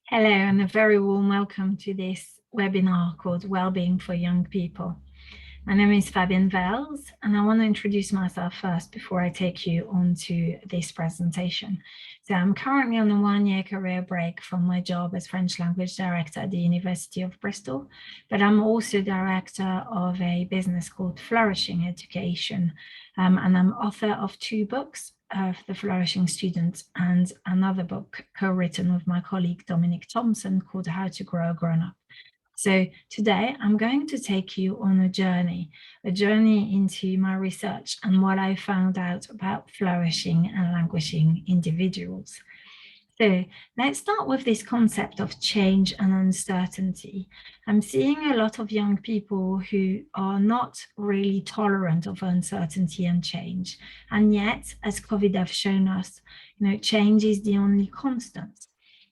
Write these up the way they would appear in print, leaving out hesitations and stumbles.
Hello, and a very warm welcome to this webinar called Wellbeing for Young People. My name is Fabienne Vailes, and I want to introduce myself first before I take you on to this presentation. So I'm currently on a one-year career break from my job as French language director at the University of Bristol, but I'm also director of a business called Flourishing Education, and I'm author of 2 books of The Flourishing Student and another book co-written with my colleague Dominic Thompson called How to Grow a Grown Up. So today I'm going to take you on a journey into my research and what I found out about flourishing and languishing individuals. So let's start with this concept of change and uncertainty. I'm seeing a lot of young people who are not really tolerant of uncertainty and change. And yet, as COVID has shown us, change is the only constant.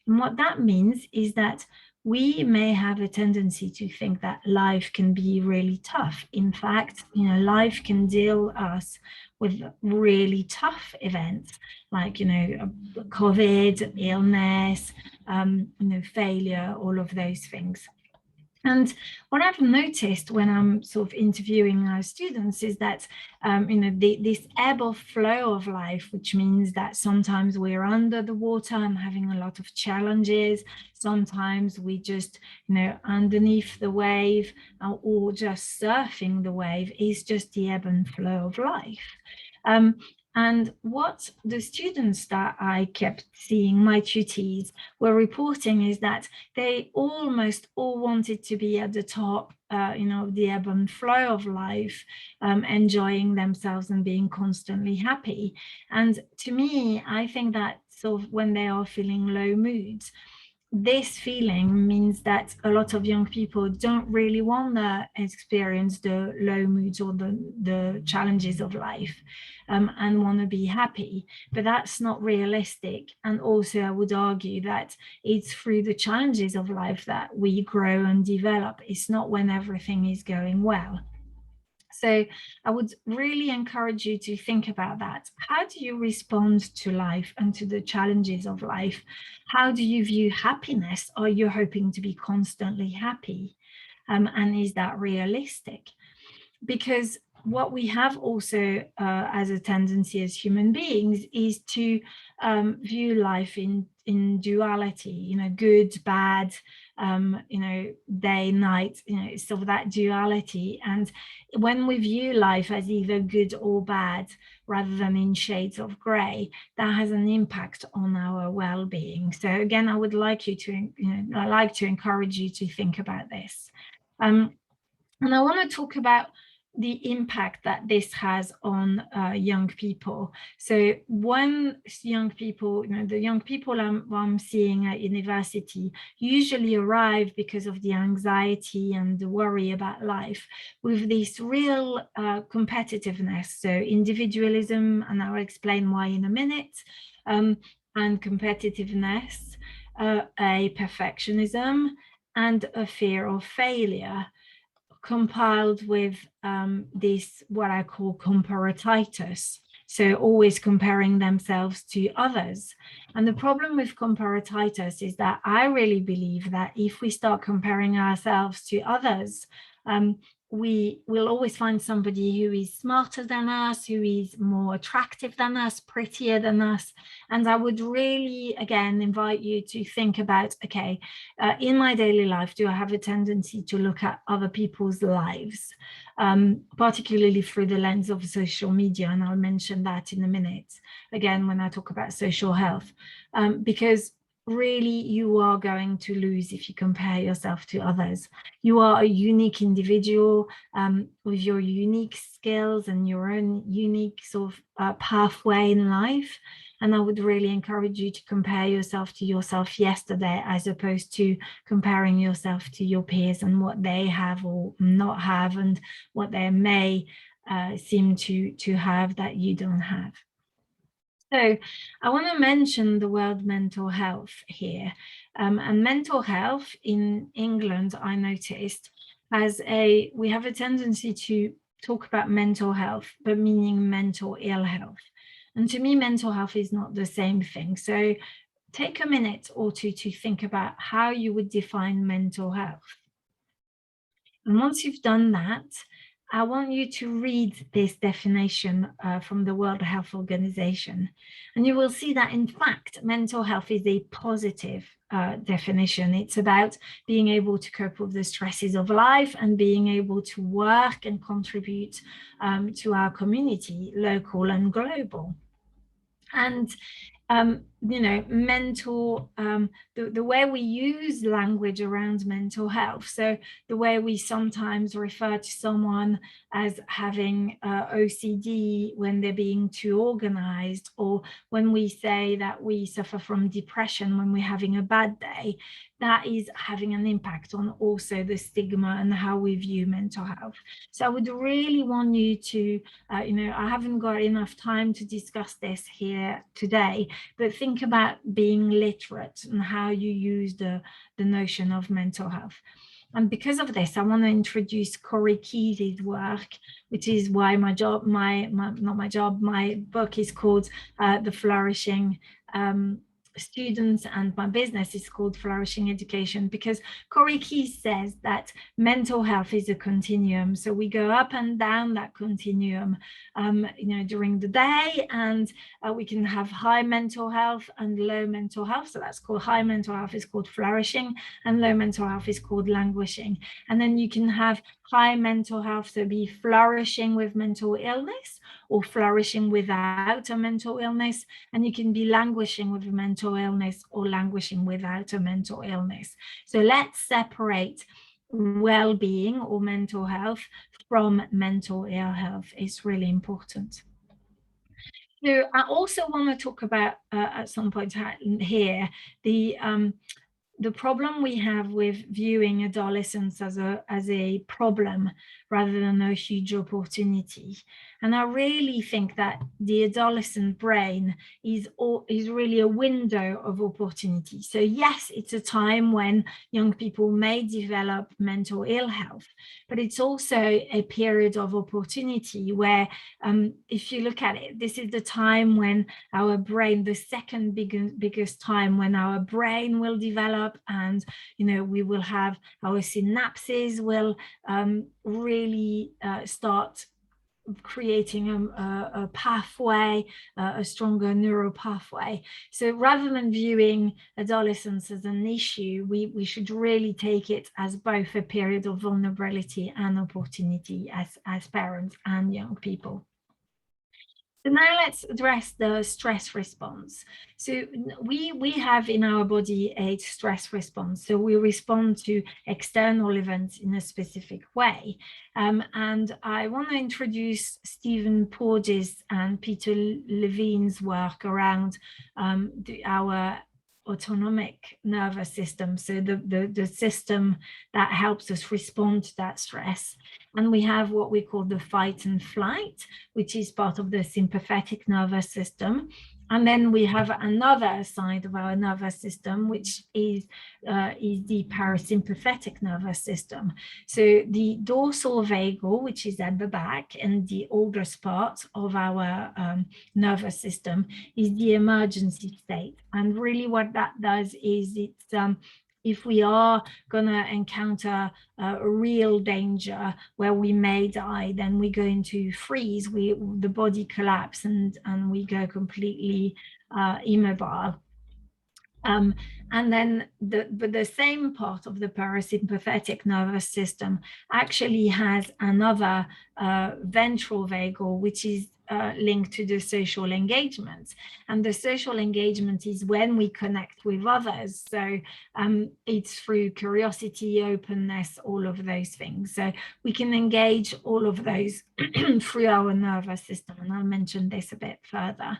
And what that means is that we may have a tendency to think that life can be really tough. In fact, life can deal us with really tough events like, COVID, illness, failure, all of those things. And what I've noticed when I'm sort of interviewing our students is that, this ebb or flow of life, which means that sometimes we're under the water and having a lot of challenges. Sometimes we just, underneath the wave or just surfing the wave is just the ebb and flow of life. And what the students that I kept seeing, my tutees, were reporting is that they almost all wanted to be at the top, the ebb and flow of life, enjoying themselves and being constantly happy. And to me, I think that sort of when they are feeling low moods, this feeling means that a lot of young people don't really want to experience the low moods or the challenges of life, and want to be happy, but that's not realistic. And also I would argue that it's through the challenges of life that we grow and develop. It's not when everything is going well. So I would really encourage you to think about that. How do you respond to life and to the challenges of life? How do you view happiness? Are you hoping to be constantly happy? And is that realistic? Because what we have also as a tendency as human beings is to view life in duality, good, bad, day, night, sort of that duality. And when we view life as either good or bad, rather than in shades of gray, that has an impact on our well-being. So again, I would like you to, I like to encourage you to think about this. And I want to talk about the impact that this has on young people. So when young people, the young people I'm seeing at university usually arrive because of the anxiety and the worry about life with this real competitiveness. So individualism, and I'll explain why in a minute, and competitiveness, a perfectionism, and a fear of failure, compiled with this, what I call comparatitis. So always comparing themselves to others. And the problem with comparatitis is that I really believe that if we start comparing ourselves to others, we will always find somebody who is smarter than us, who is more attractive than us, prettier than us. And I would really, again, invite you to think about, okay, in my daily life, do I have a tendency to look at other people's lives, particularly through the lens of social media? And I'll mention that in a minute, again, when I talk about social health, because really you are going to lose if you compare yourself to others. You are a unique individual with your unique skills and your own unique sort of pathway in life. And I would really encourage you to compare yourself to yourself yesterday, as opposed to comparing yourself to your peers and what they have or not have, and what they may seem to have that you don't have. So I want to mention the word mental health here. And mental health in England, I noticed, we have a tendency to talk about mental health, but meaning mental ill health. And to me, mental health is not the same thing. So take a minute or two to think about how you would define mental health. And once you've done that, I want you to read this definition from the World Health Organization. And you will see that, in fact, mental health is a positive definition. It's about being able to cope with the stresses of life and being able to work and contribute to our community, local and global. And mental, the way we use language around mental health. So the way we sometimes refer to someone as having OCD when they're being too organized, or when we say that we suffer from depression when we're having a bad day, that is having an impact on also the stigma and how we view mental health. So I would really want you to, I haven't got enough time to discuss this here today, but think about being literate and how you use the notion of mental health. And because of this, I want to introduce Corey Keyes' work, which is why my book is called The Flourishing Students, and my business is called Flourishing Education, because Corey Keyes says that mental health is a continuum. So we go up and down that continuum, during the day, and we can have high mental health and low mental health. So that's called high mental health is called flourishing, and low mental health is called languishing. And then you can have high mental health, so be flourishing with mental illness, or flourishing without a mental illness, and you can be languishing with a mental illness or languishing without a mental illness. So let's separate well-being or mental health from mental ill health. It's really important. So I also want to talk about at some point here the problem we have with viewing adolescence as a problem rather than a huge opportunity. And I really think that the adolescent brain is really a window of opportunity. So yes, it's a time when young people may develop mental ill health, but it's also a period of opportunity where, if you look at it, this is the time when our brain, the second biggest time when our brain will develop, and we will have our synapses will really start creating a pathway, a stronger neural pathway. So rather than viewing adolescence as an issue, we should really take it as both a period of vulnerability and opportunity as parents and young people. So now let's address the stress response. So we have in our body a stress response. So we respond to external events in a specific way. And I want to introduce Stephen Porges and Peter Levine's work around our autonomic nervous system, so the system that helps us respond to that stress. And we have what we call the fight and flight, which is part of the sympathetic nervous system. And then we have another side of our nervous system, which is the parasympathetic nervous system. So the dorsal vagal, which is at the back, and the oldest part of our nervous system is the emergency state. And really what that does is it's if we are going to encounter a real danger where we may die, then we go into freeze, the body collapse, and we go completely immobile. And then the same part of the parasympathetic nervous system actually has another ventral vagal, which is linked to the social engagement. And the social engagement is when we connect with others. So it's through curiosity, openness, all of those things. So we can engage all of those through our nervous system. And I'll mention this a bit further.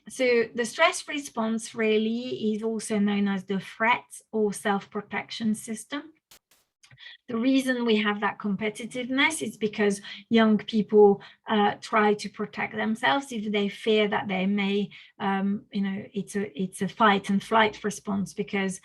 So the stress response really is also known as the threat or self-protection system. The reason we have that competitiveness is because young people try to protect themselves if they fear that they may, it's a fight and flight response, because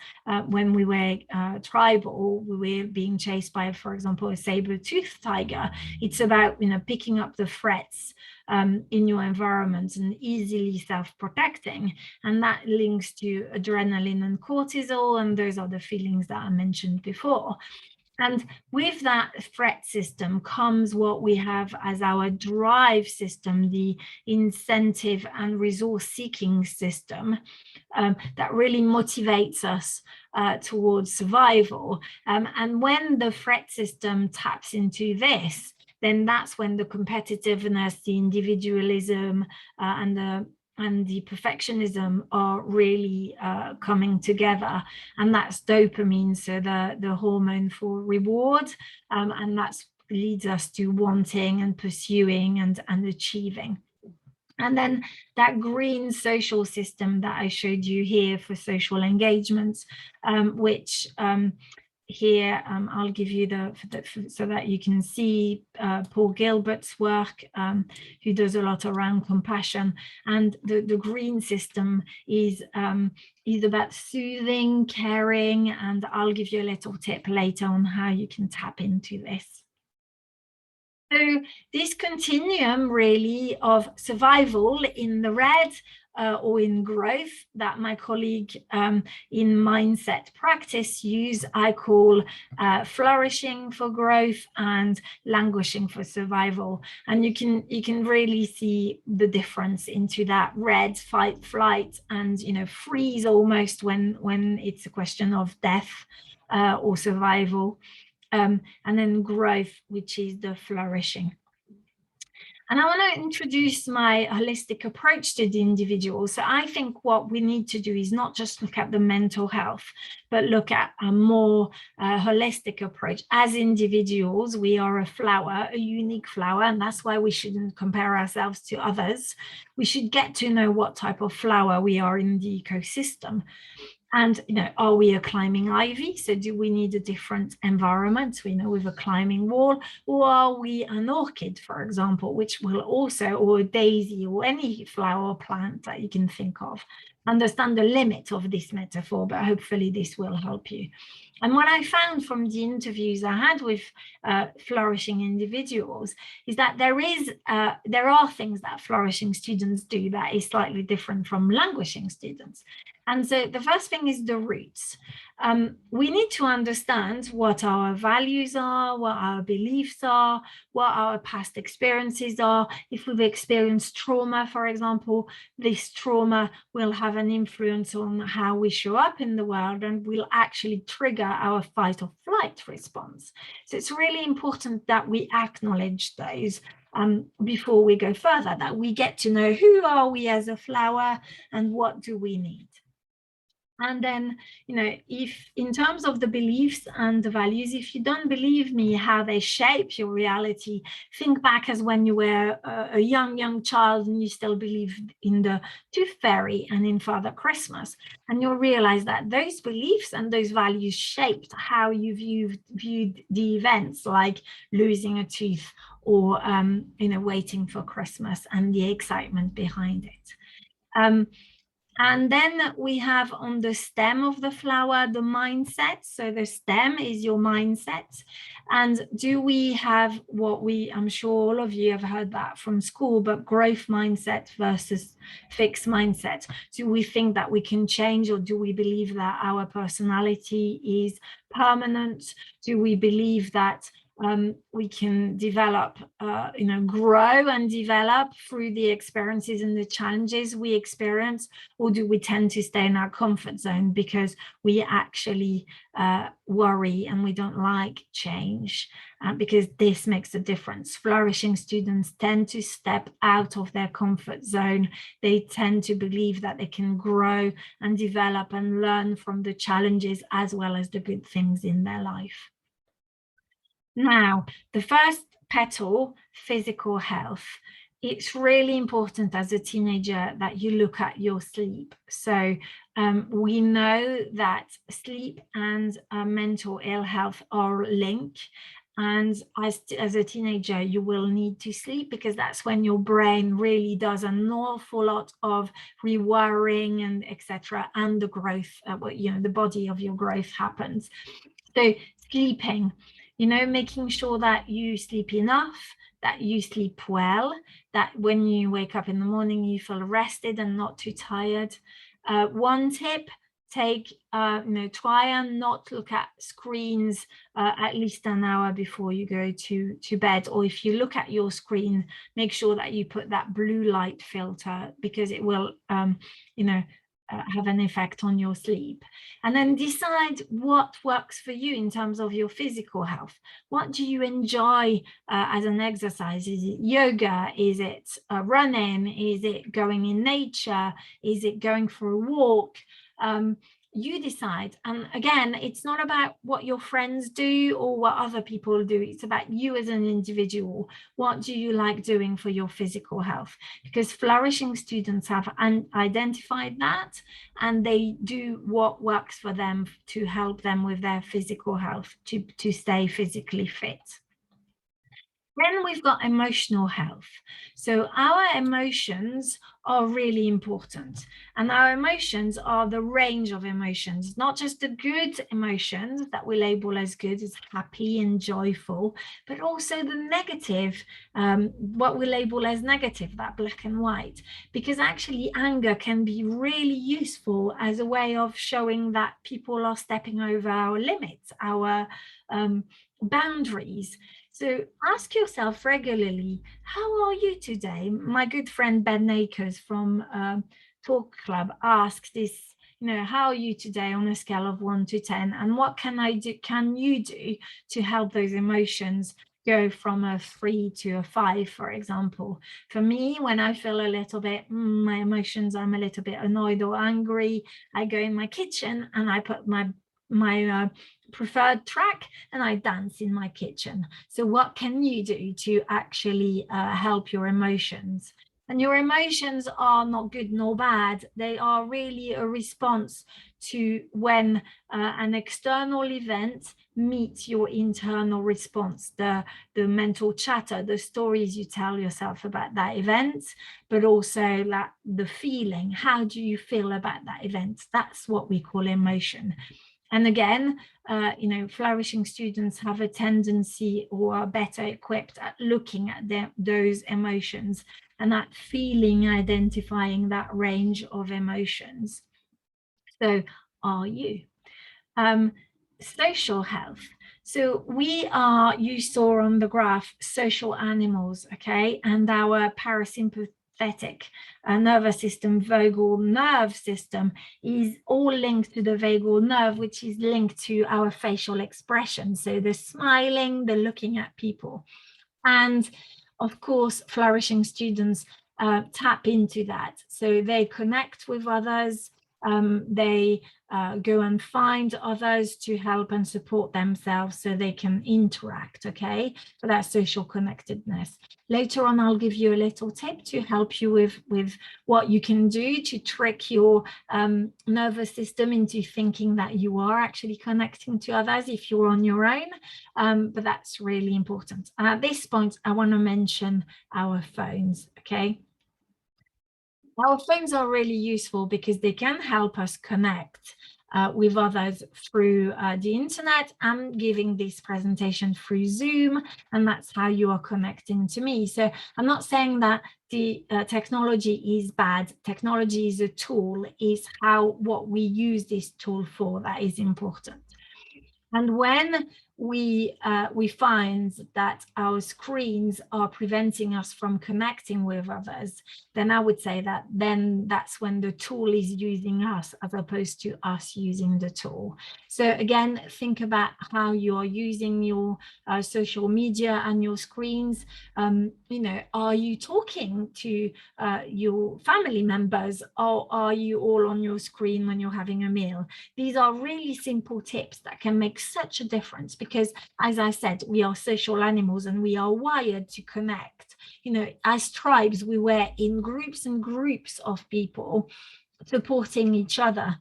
when we were tribal, we were being chased by, for example, a saber-toothed tiger. It's about, picking up the threats in your environment and easily self-protecting. And that links to adrenaline and cortisol, and those are the feelings that I mentioned before. And with that threat system comes what we have as our drive system, the incentive and resource-seeking system, that really motivates us towards survival. And when the threat system taps into this, then that's when the competitiveness, the individualism, and the perfectionism are really coming together. And that's dopamine, so the hormone for reward, and that leads us to wanting and pursuing and achieving. And then that green social system that I showed you here for social engagements, which here I'll give you so that you can see Paul Gilbert's work, who does a lot around compassion. And the green system is about soothing, caring, and I'll give you a little tip later on how you can tap into this. So this continuum really of survival in the red or in growth that my colleague in mindset practice use, I call flourishing for growth and languishing for survival. And you can really see the difference into that red, fight, flight, and freeze almost when it's a question of death or survival. And then growth, which is the flourishing. And I want to introduce my holistic approach to the individual. So I think what we need to do is not just look at the mental health, but look at a more holistic approach. As individuals, we are a flower, a unique flower, and that's why we shouldn't compare ourselves to others. We should get to know what type of flower we are in the ecosystem. And, are we a climbing ivy? So do we need a different environment, with a climbing wall? Or are we an orchid, for example, which will also, or a daisy, or any flower or plant that you can think of? Understand the limit of this metaphor, but hopefully this will help you. And what I found from the interviews I had with flourishing individuals is that there are things that flourishing students do that is slightly different from languishing students. And so the first thing is the roots. We need to understand what our values are, what our beliefs are, what our past experiences are. If we've experienced trauma, for example, this trauma will have an influence on how we show up in the world and will actually trigger our fight or flight response. So it's really important that we acknowledge those before we go further, that we get to know who are we as a flower and what do we need. And then, if in terms of the beliefs and the values, if you don't believe me how they shape your reality, think back as when you were a young child and you still believed in the Tooth Fairy and in Father Christmas. And you'll realize that those beliefs and those values shaped how you viewed the events, like losing a tooth or, waiting for Christmas and the excitement behind it. And then we have on the stem of the flower, the mindset. So the stem is your mindset. And do we have I'm sure all of you have heard that from school, but growth mindset versus fixed mindset. Do we think that we can change, or do we believe that our personality is permanent? Do we believe that we can develop, grow and develop through the experiences and the challenges we experience? Or do we tend to stay in our comfort zone because we actually worry and we don't like change? Because this makes a difference. Flourishing students tend to step out of their comfort zone. They tend to believe that they can grow and develop and learn from the challenges as well as the good things in their life. Now, the first petal, physical health. It's really important as a teenager that you look at your sleep. So we know that sleep and mental ill health are linked. And as a teenager, you will need to sleep because that's when your brain really does an awful lot of rewiring and etc. And the growth, the body of your growth happens. So sleeping. Making sure that you sleep enough, that you sleep well, that when you wake up in the morning, you feel rested and not too tired. One tip, try and not look at screens at least an hour before you go to bed. Or if you look at your screen, make sure that you put that blue light filter, because it will have an effect on your sleep. And then decide what works for you in terms of your physical health. What do you enjoy as an exercise? Is it yoga? Is it running? Is it going in nature? Is it going for a walk? You decide. And again, it's not about what your friends do or what other people do. It's about you as an individual. What do you like doing for your physical health? Because flourishing students have identified that, and they do what works for them to help them with their physical health, to stay physically fit. Then we've got emotional health. So our emotions are really important. And our emotions are the range of emotions, not just the good emotions that we label as good, as happy and joyful, but also the negative, what we label as negative, that black and white. Because actually anger can be really useful as a way of showing that people are stepping over our limits, our boundaries. So ask yourself regularly, how are you today? My good friend Ben Akers from Talk Club asks this, how are you today on a scale of 1 to 10? And what can you do to help those emotions go from a 3 to a 5, for example? For me, when I feel a little bit, my emotions, I'm a little bit annoyed or angry, I go in my kitchen and I put my preferred track and I dance in my kitchen. So what can you do to actually help your emotions? And your emotions are not good nor bad. They are really a response to when an external event meets your internal response, the mental chatter, the stories you tell yourself about that event, but also the feeling. How do you feel about that event? That's what we call emotion. And again, flourishing students have a tendency, or are better equipped at looking at those emotions and at feeling, identifying that range of emotions. So are you? Social health. So we are, you saw on the graph, social animals, okay? And our parasympathetic nervous system, vagal nerve system, is all linked to the vagal nerve, which is linked to our facial expression. So the smiling, the looking at people. And of course, flourishing students tap into that. So they connect with others, they go and find others to help and support themselves so they can interact, okay? So that's social connectedness. Later on, I'll give you a little tip to help you with what you can do to trick your nervous system into thinking that you are actually connecting to others if you're on your own, but that's really important. And at this point, I want to mention our phones, okay? Our phones are really useful because they can help us connect with others through the internet. I'm giving this presentation through Zoom, and that's how you are connecting to me. So I'm not saying that the technology is bad. Technology is a tool. Is what we use this tool for that is important. And when we find that our screens are preventing us from connecting with others, then I would say that that's when the tool is using us as opposed to us using the tool. So again, think about how you are using your social media and your screens. Are you talking to your family members, or are you all on your screen when you're having a meal? These are really simple tips that can make such a difference, because as I said, we are social animals and we are wired to connect. As tribes, we were in groups and groups of people supporting each other.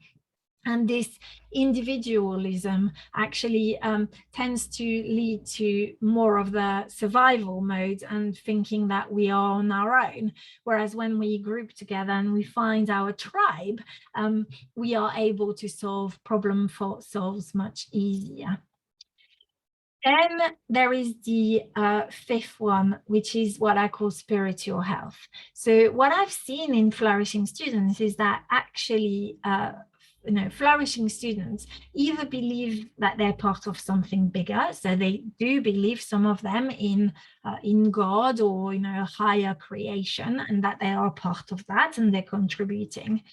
And this individualism actually tends to lead to more of the survival mode and thinking that we are on our own. Whereas when we group together and we find our tribe, we are able to solve solves much easier. Then there is the fifth one, which is what I call spiritual health. So what I've seen in flourishing students is that actually, flourishing students either believe that they're part of something bigger, so they do believe, some of them, in God, or higher creation, and that they are part of that and they're contributing,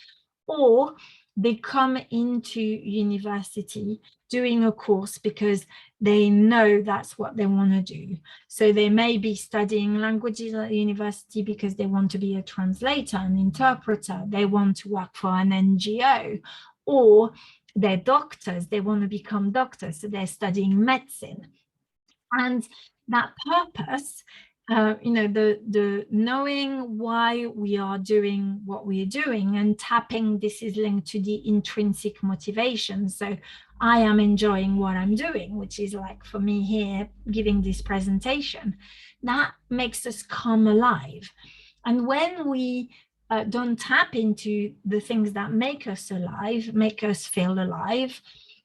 or they come into university doing a course because they know that's what they want to do. So they may be studying languages at university because they want to be a translator, an interpreter, they want to work for an NGO, or they're doctors, they want to become doctors, so they're studying medicine. And that purpose, the knowing why we are doing what we are doing and tapping, this is linked to the intrinsic motivation. So I am enjoying what I'm doing, which is like for me here, giving this presentation, that makes us come alive. And when we don't tap into the things that make us alive, make us feel alive,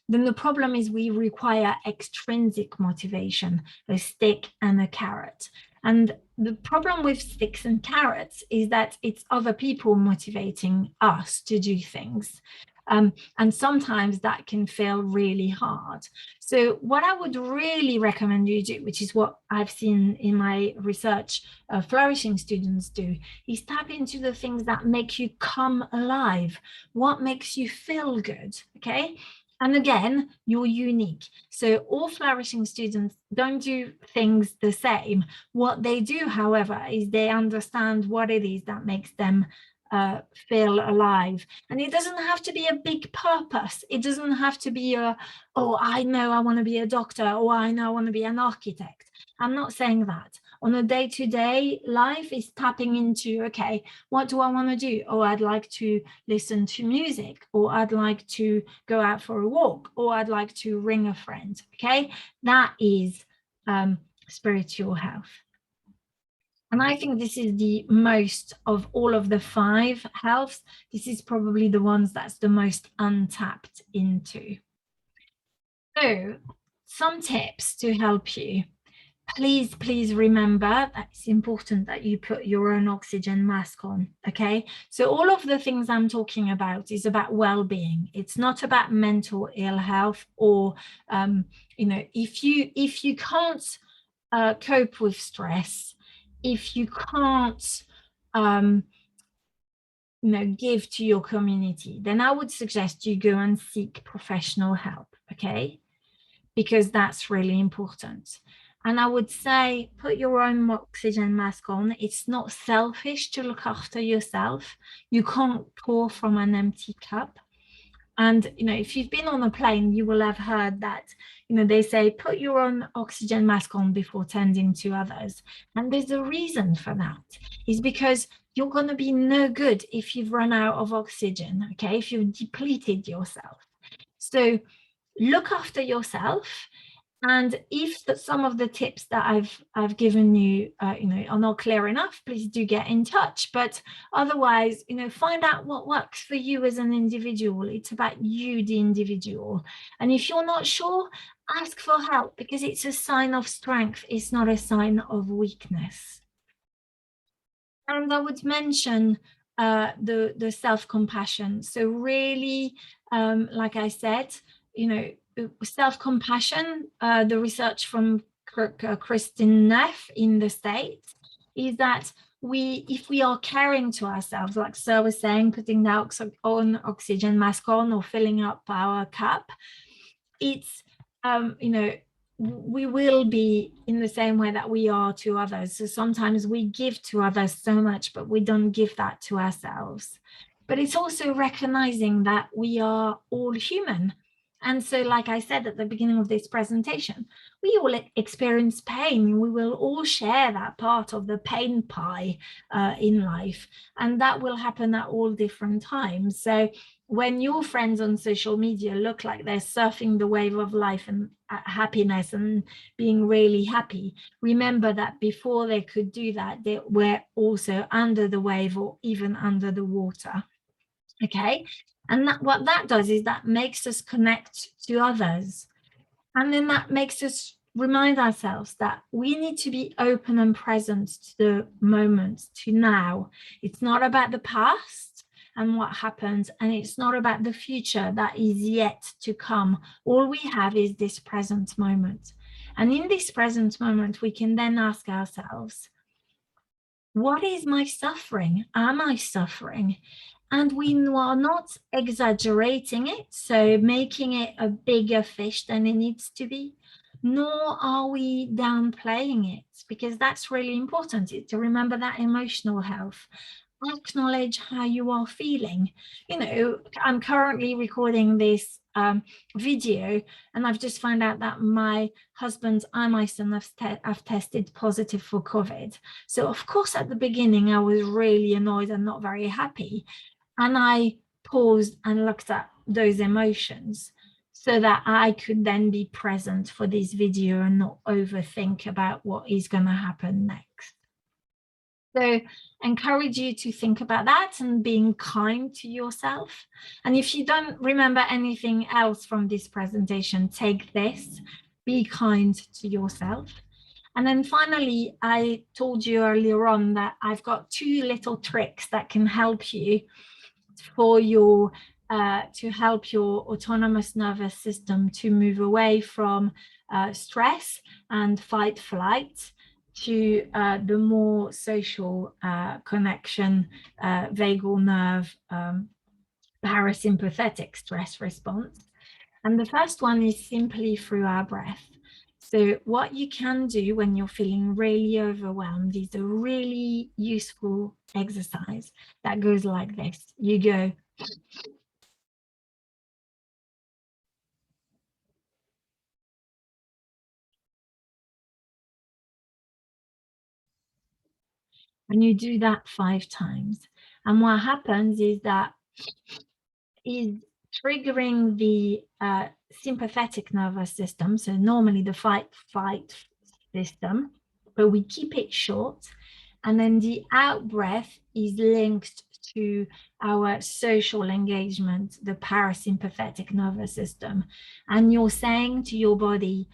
then the problem is we require extrinsic motivation, a stick and a carrot. And the problem with sticks and carrots is that it's other people motivating us to do things. And sometimes that can feel really hard. So what I would really recommend you do, which is what I've seen in my research, flourishing students do, is tap into the things that make you come alive. What makes you feel good, okay? And again, you're unique. So all flourishing students don't do things the same. What they do, however, is they understand what it is that makes them feel alive. And it doesn't have to be a big purpose. It doesn't have to be oh, I know I want to be a doctor, or I know I want to be an architect. I'm not saying that. On a day-to-day life is tapping into, okay, what do I want to do? Oh, I'd like to listen to music, or I'd like to go out for a walk, or I'd like to ring a friend, okay? That is spiritual health. And I think this is the most of all of the 5 healths. This is probably the ones that's the most untapped into. So some tips to help you. Please remember that it's important that you put your own oxygen mask on, okay? So all of the things I'm talking about is about well-being. It's not about mental ill health, or, if you can't cope with stress, if you can't, give to your community, then I would suggest you go and seek professional help, okay? Because that's really important. And I would say, put your own oxygen mask on. It's not selfish to look after yourself. You can't pour from an empty cup. And, if you've been on a plane, you will have heard that, they say, put your own oxygen mask on before tending to others. And there's a reason for that. It's because you're going to be no good if you've run out of oxygen, okay? If you've depleted yourself. So look after yourself. And if some of the tips that I've given you, are not clear enough, please do get in touch. But otherwise, find out what works for you as an individual. It's about you, the individual. And if you're not sure, ask for help, because it's a sign of strength. It's not a sign of weakness. And I would mention the self-compassion. So really, like I said, self-compassion, the research from Kristin Neff in the States, is that if we are caring to ourselves, like Sir was saying, putting the own oxygen mask on or filling up our cup, it's, we will be in the same way that we are to others. So sometimes we give to others so much, but we don't give that to ourselves. But it's also recognizing that we are all human. And so, like I said at the beginning of this presentation, we all experience pain. We will all share that part of the pain pie in life. And that will happen at all different times. So when your friends on social media look like they're surfing the wave of life and happiness and being really happy, remember that before they could do that, they were also under the wave or even under the water. Okay, and what that does is that makes us connect to others, and then that makes us remind ourselves that we need to be open and present to the moment, to now. It's not about the past and what happened, and it's not about the future that is yet to come. All we have is this present moment. And in this present moment, we can then ask ourselves, what is my suffering? Am I suffering? And we are not exaggerating it, so making it a bigger fish than it needs to be, nor are we downplaying it, because that's really important to remember that emotional health. Acknowledge how you are feeling. You know, I'm currently recording this video, and I've just found out that my husband and my son have tested positive for COVID. So of course, at the beginning, I was really annoyed and not very happy. And I paused and looked at those emotions so that I could then be present for this video and not overthink about what is going to happen next. So encourage you to think about that and being kind to yourself. And if you don't remember anything else from this presentation, take this, be kind to yourself. And then finally, I told you earlier on that I've got 2 little tricks that can help you for your to help your autonomous nervous system to move away from stress and fight flight to the more social connection, vagal nerve, parasympathetic stress response. And the first one is simply through our breath. So what you can do when you're feeling really overwhelmed is a really useful exercise that goes like this. You go, and you do that 5 times. And what happens is that is triggering the sympathetic nervous system. So normally the fight system, but we keep it short. And then the out breath is linked to our social engagement, the parasympathetic nervous system. And you're saying to your body,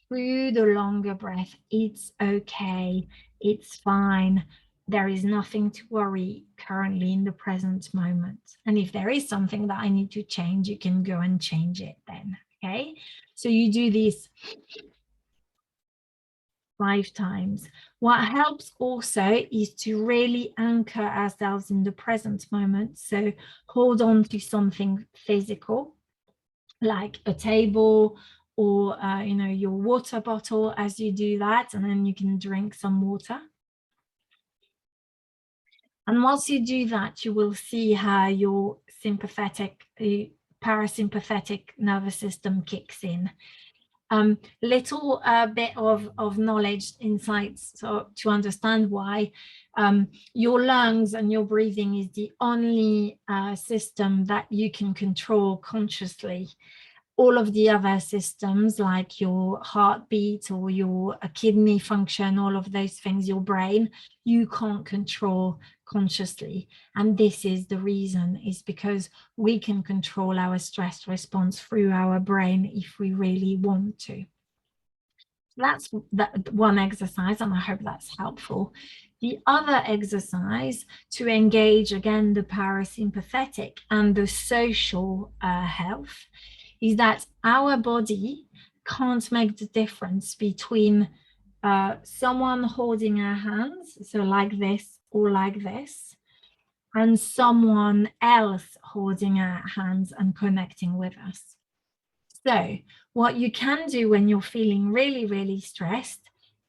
through the longer breath, it's okay, it's fine, there is nothing to worry currently in the present moment. And if there is something that I need to change, you can go and change it then, okay? So you do this 5 times. What helps also is to really anchor ourselves in the present moment. So hold on to something physical, like a table or you know, your water bottle as you do that, and then you can drink some water. And once you do that, you will see how your sympathetic, parasympathetic nervous system kicks in. Little bit of knowledge, insights, so to understand why your lungs and your breathing is the only system that you can control consciously. All of the other systems, like your heartbeat or your kidney function, all of those things, your brain, you can't control consciously. And this is the reason, is because we can control our stress response through our brain if we really want to. That's that one exercise, and I hope that's helpful. The other exercise to engage again the parasympathetic and the social health is that our body can't make the difference between someone holding our hands, so like this or like this, and someone else holding our hands and connecting with us. So what you can do when you're feeling really, really stressed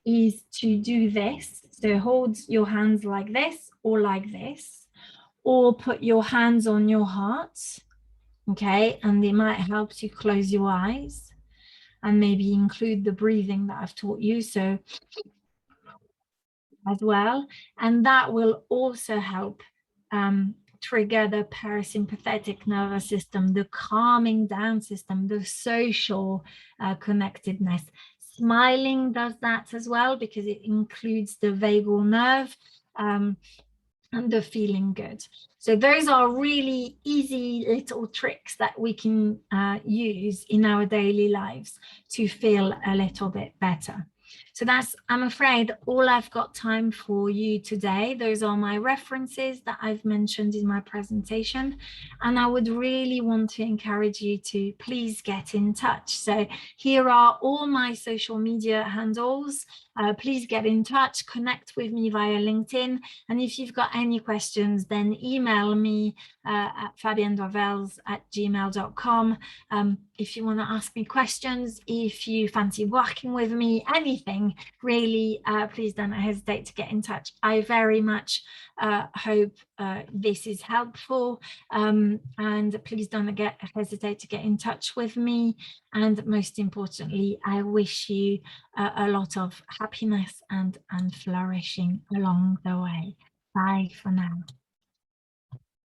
is to do this. So hold your hands like this or like this, or put your hands on your heart. Okay, and it might help to close your eyes and maybe include the breathing that I've taught you, so as well. And that will also help trigger the parasympathetic nervous system, the calming down system, the social connectedness. Smiling does that as well, because it includes the vagal nerve and the feeling good. So those are really easy little tricks that we can use in our daily lives to feel a little bit better. So that's, I'm afraid, all I've got time for you today. Those are my references that I've mentioned in my presentation. And I would really want to encourage you to please get in touch. So here are all my social media handles. Please get in touch, connect with me via LinkedIn. And if you've got any questions, then email me at fabienne.vailes@gmail.com. If you want to ask me questions, if you fancy working with me, anything really, please don't hesitate to get in touch. I very much hope this is helpful, and please don't hesitate to get in touch with me. And most importantly, I wish you a lot of happiness and flourishing along the way. Bye for now.